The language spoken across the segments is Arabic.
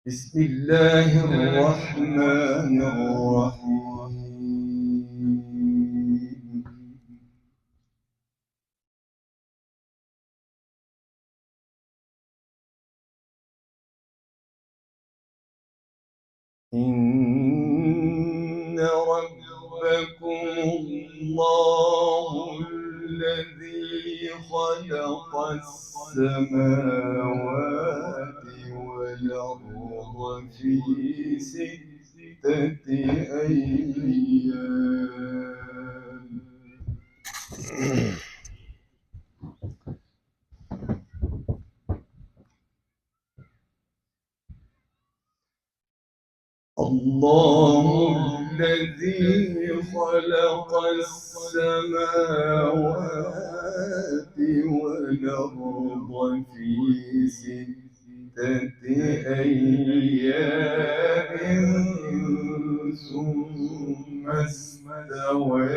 بسم الله الرحمن الرحيم. إن ربكم الله الذي خلق السماوات والأرض في 6 أيام. الله الذي خلق السماوات والأرض في 6 أيام ثم استوى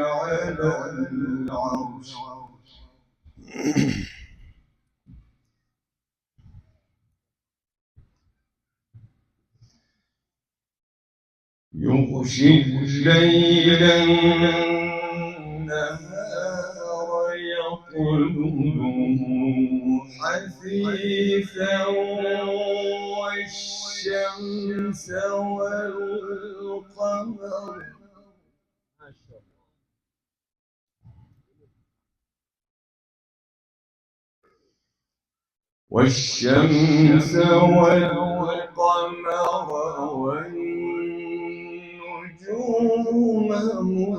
على العرش. يغشي الليل النهار يطلبه حثيثا والشمس والقمر والنجوم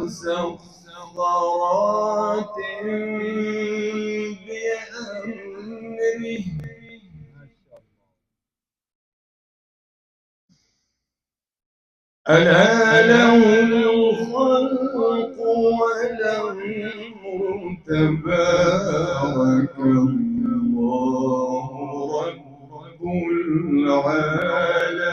مسخرات بأمره ألا له الخلق والأمر تبارك الله رب العالمين.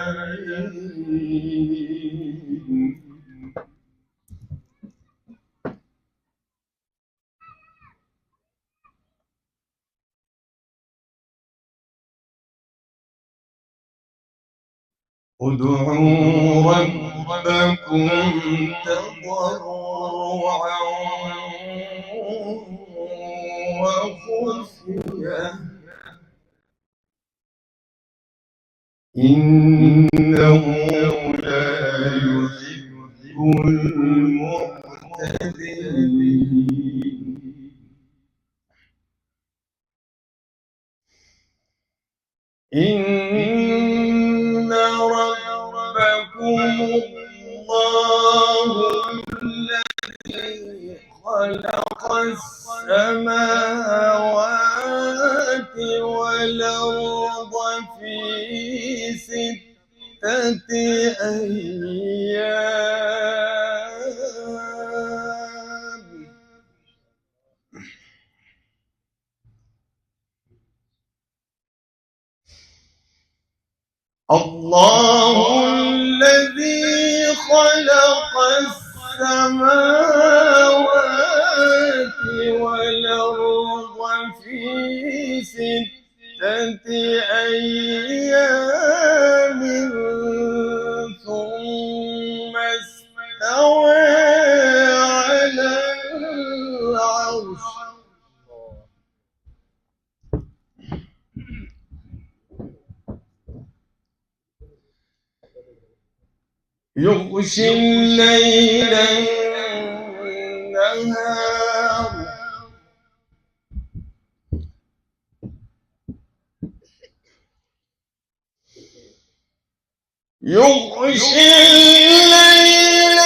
ادعوا ربكم تضرعا وخفية إنه لا يحب المعتدين. إن ربكم الله الذي خلق السماوات والأرض في 6 أيام. الله الذي خلق السماوات والأرض في 6 أيام ثم استوى على العرش. يغشي الليل النهار يغشي الليل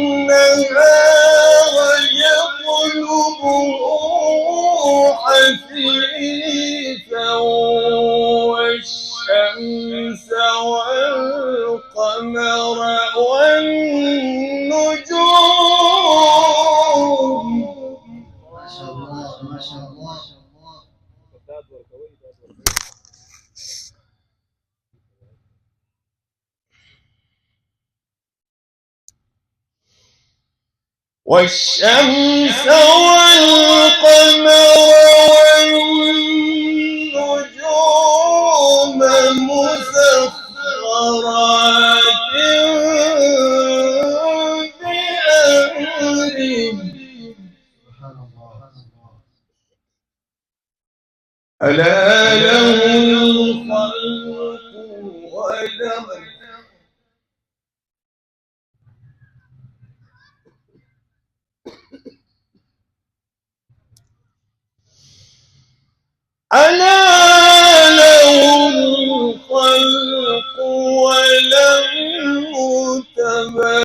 النهار يطلبه حثيثا والشمس والقمر والنجوم. ما شاء الله ما شاء الله. والشمس والقمر والنجوم مسخرات ألا له الخلق والأمر